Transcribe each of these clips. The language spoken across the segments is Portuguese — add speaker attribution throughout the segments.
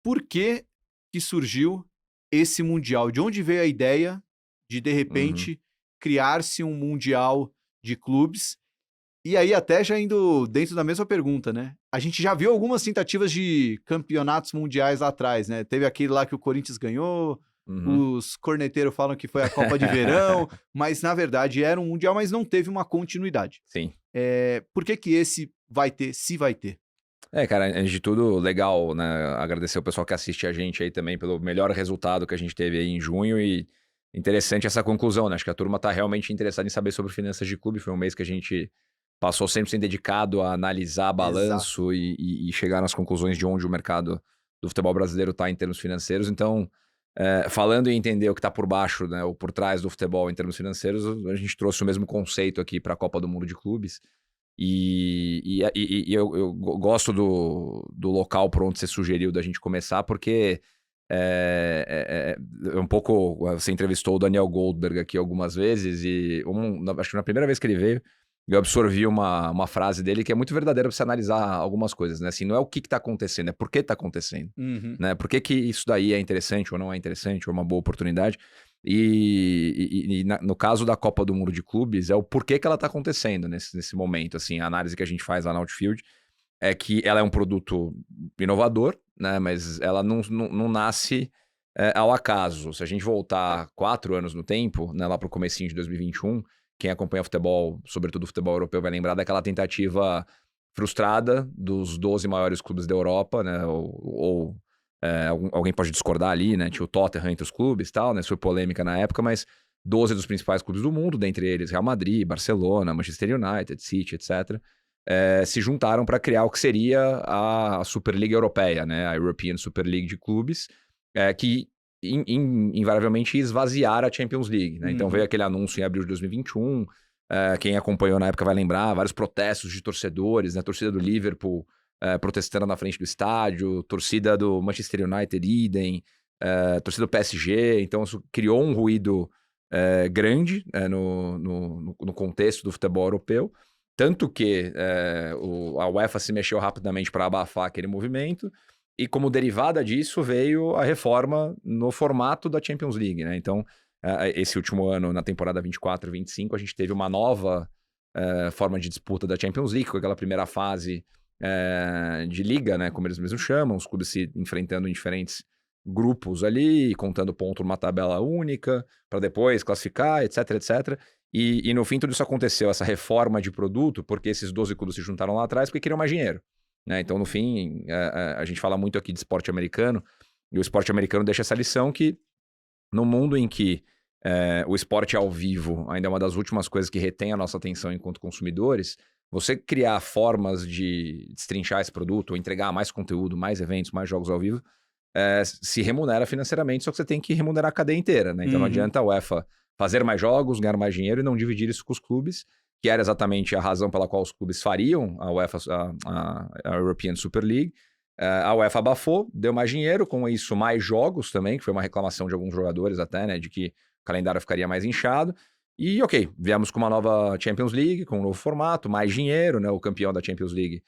Speaker 1: por que que surgiu esse Mundial? De onde veio a ideia de
Speaker 2: Uhum.
Speaker 1: repente, criar-se um Mundial de clubes? E aí, até já indo dentro da mesma pergunta, né? A gente já viu algumas tentativas de campeonatos mundiais lá atrás, né? Teve aquele lá que o Corinthians ganhou,
Speaker 2: Uhum.
Speaker 1: os corneteiros falam que foi a Copa de Verão, mas na verdade era um Mundial, mas não teve uma continuidade.
Speaker 2: Sim.
Speaker 1: Por que que esse vai ter, se vai ter?
Speaker 2: Cara, antes de tudo, legal, né, agradecer o pessoal que assiste a gente aí também pelo melhor resultado que a gente teve aí em junho e interessante essa conclusão, né, acho que a turma tá realmente interessada em saber sobre finanças de clube, foi um mês que a gente passou 100% dedicado a analisar
Speaker 1: Exato.
Speaker 2: balanço e chegar nas conclusões de onde o mercado do futebol brasileiro tá em termos financeiros, então, falando em entender o que tá por baixo, né, ou por trás do futebol em termos financeiros, a gente trouxe o mesmo conceito aqui pra Copa do Mundo de Clubes. E eu gosto do local por onde você sugeriu da gente começar, porque é um pouco. Você entrevistou o Daniel Goldberg aqui algumas vezes, e acho que na primeira vez que ele veio, eu absorvi uma frase dele que é muito verdadeira para você analisar algumas coisas, né? Assim, não é o que está acontecendo, é por que está acontecendo.
Speaker 1: Uhum.
Speaker 2: Né? Por que isso daí é interessante ou não é interessante, ou é uma boa oportunidade. No caso da Copa do Mundo de Clubes, é o porquê que ela está acontecendo nesse momento. Assim, a análise que a gente faz lá na Outfield é que ela é um produto inovador, né? Mas ela não nasce ao acaso. Se a gente voltar 4 anos no tempo, né, lá para o comecinho de 2021, quem acompanha futebol, sobretudo o futebol europeu, vai lembrar daquela tentativa frustrada dos 12 maiores clubes da Europa, né? Alguém pode discordar ali, né? Tinha o Tottenham entre os clubes e tal, né? Isso foi polêmica na época, mas 12 dos principais clubes do mundo, dentre eles Real Madrid, Barcelona, Manchester United, City, etc., se juntaram para criar o que seria a Superliga Europeia, né? A European Super League de clubes, que invariavelmente ia esvaziar a Champions League, né? Então veio
Speaker 1: Uhum.
Speaker 2: aquele anúncio em abril de 2021, quem acompanhou na época vai lembrar, vários protestos de torcedores, né? A torcida do Liverpool protestando na frente do estádio, torcida do Manchester United, idem, torcida do PSG, então isso criou um ruído grande no contexto do futebol europeu, tanto que a UEFA se mexeu rapidamente para abafar aquele movimento, e como derivada disso veio a reforma no formato da Champions League, né? Então, esse último ano, na temporada 24-25, a gente teve uma nova forma de disputa da Champions League, com aquela primeira fase de liga, né, como eles mesmos chamam, os clubes se enfrentando em diferentes grupos ali, contando ponto numa tabela única, para depois classificar, etc, etc. E no fim tudo isso aconteceu, essa reforma de produto, porque esses 12 clubes se juntaram lá atrás porque queriam mais dinheiro. Né? Então, no fim, a gente fala muito aqui de esporte americano, e o esporte americano deixa essa lição que no mundo em que o esporte ao vivo ainda é uma das últimas coisas que retém a nossa atenção enquanto consumidores, você criar formas de destrinchar esse produto, ou entregar mais conteúdo, mais eventos, mais jogos ao vivo, se remunera financeiramente, só que você tem que remunerar a cadeia inteira, né? Então não
Speaker 1: Uhum.
Speaker 2: adianta a UEFA fazer mais jogos, ganhar mais dinheiro e não dividir isso com os clubes, que era exatamente a razão pela qual os clubes fariam a UEFA, a European Super League. A UEFA abafou, deu mais dinheiro, com isso mais jogos também, que foi uma reclamação de alguns jogadores até, né, de que o calendário ficaria mais inchado. E ok, viemos com uma nova Champions League, com um novo formato, mais dinheiro, né, o campeão da Champions League,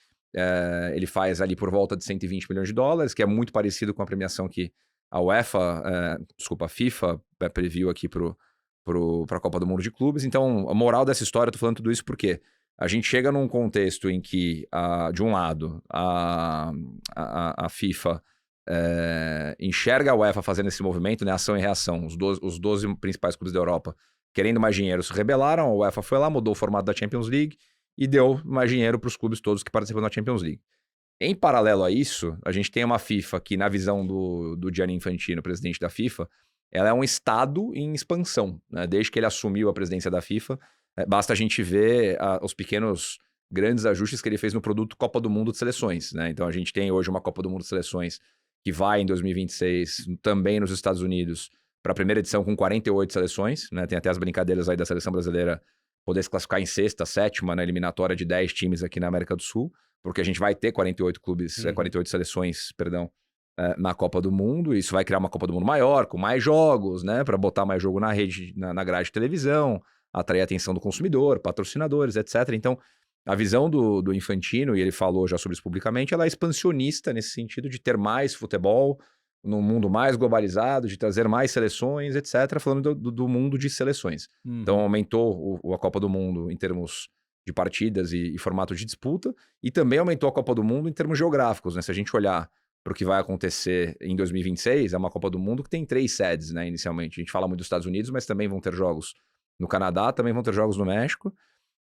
Speaker 2: ele faz ali por volta de 120 milhões de dólares, que é muito parecido com a premiação que a UEFA, a FIFA previu aqui para a Copa do Mundo de Clubes. Então, a moral dessa história, eu tô falando tudo isso porque a gente chega num contexto em que, de um lado, a FIFA enxerga a UEFA fazendo esse movimento, né, ação e reação. Os 12 principais clubes da Europa querendo mais dinheiro se rebelaram, a UEFA foi lá, mudou o formato da Champions League e deu mais dinheiro para os clubes todos que participam da Champions League. Em paralelo a isso, a gente tem uma FIFA que, na visão do Gianni Infantino, presidente da FIFA, ela é um estado em expansão. Né? Desde que ele assumiu a presidência da FIFA, basta a gente ver os pequenos, grandes ajustes que ele fez no produto Copa do Mundo de Seleções. Né? Então a gente tem hoje uma Copa do Mundo de Seleções que vai em 2026, também nos Estados Unidos, para a primeira edição com 48 seleções. Né? Tem até as brincadeiras aí da seleção brasileira poder se classificar em sexta, sétima, na eliminatória de 10 times aqui na América do Sul, porque a gente vai ter 48 clubes, 48 seleções, perdão, na Copa do Mundo. Isso vai criar uma Copa do Mundo maior, com mais jogos, né? Para botar mais jogo na rede, na grade de televisão, atrair a atenção do consumidor, patrocinadores, etc. Então, A visão do Infantino, e ele falou já sobre isso publicamente, ela é expansionista nesse sentido de ter mais futebol num mundo mais globalizado, de trazer mais seleções, etc., falando do mundo de seleções. Então, aumentou a Copa do Mundo em termos de partidas e formato de disputa, e também aumentou a Copa do Mundo em termos geográficos, né? Se a gente olhar para o que vai acontecer em 2026, é uma Copa do Mundo que tem 3 sedes, né, inicialmente. A gente fala muito dos Estados Unidos, mas também vão ter jogos no Canadá, também vão ter jogos no México.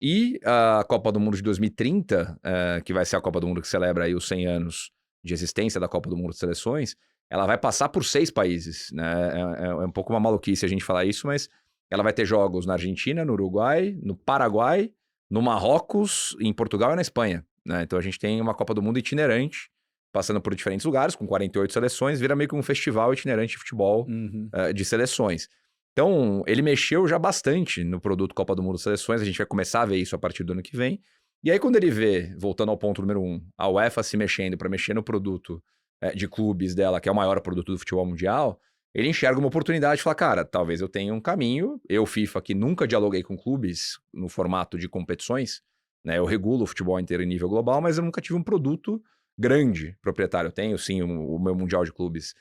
Speaker 2: E a Copa do Mundo de 2030, que vai ser a Copa do Mundo que celebra aí os 100 anos de existência da Copa do Mundo de Seleções, ela vai passar por 6 países, né? É um pouco uma maluquice a gente falar isso, mas ela vai ter jogos na Argentina, no Uruguai, no Paraguai, no Marrocos, em Portugal e na Espanha, né? Então a gente tem uma Copa do Mundo itinerante, passando por diferentes lugares, com 48 seleções, vira meio que um festival itinerante de futebol de seleções. Então, ele mexeu já bastante no produto Copa do Mundo de Seleções, a gente vai começar a ver isso a partir do ano que vem. E aí, quando ele vê, voltando ao ponto número 1, a UEFA se mexendo para mexer no produto de clubes dela, que é o maior produto do futebol mundial, ele enxerga uma oportunidade e fala, cara, talvez eu tenha um caminho, eu, FIFA, que nunca dialoguei com clubes no formato de competições, né, eu regulo o futebol inteiro em nível global, mas eu nunca tive um produto grande proprietário. Eu tenho, sim, o meu Mundial de Clubes,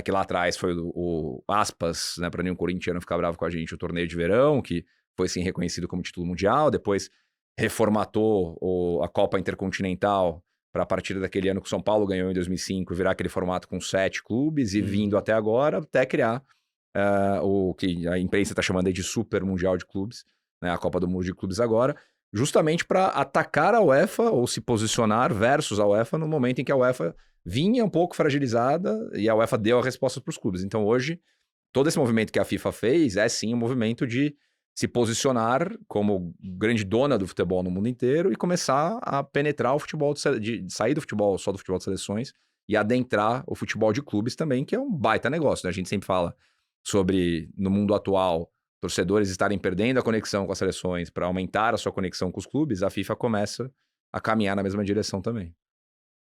Speaker 2: que lá atrás foi o aspas, né, para nenhum corintiano ficar bravo com a gente, o torneio de verão, que foi, sim, reconhecido como título mundial, depois reformatou a Copa Intercontinental para a partir daquele ano que o São Paulo ganhou em 2005, virar aquele formato com 7 clubes e vindo até agora, até criar o que a imprensa está chamando aí de Super Mundial de Clubes, né, a Copa do Mundo de Clubes agora, justamente para atacar a UEFA ou se posicionar versus a UEFA no momento em que a UEFA vinha um pouco fragilizada e a UEFA deu a resposta para os clubes. Então hoje, todo esse movimento que a FIFA fez é sim um movimento de se posicionar como grande dona do futebol no mundo inteiro e começar a penetrar o futebol, de sair do futebol, só do futebol de seleções e adentrar o futebol de clubes também, que é um baita negócio, né? A gente sempre fala sobre, no mundo atual, torcedores estarem perdendo a conexão com as seleções para aumentar a sua conexão com os clubes, a FIFA começa a caminhar na mesma direção também.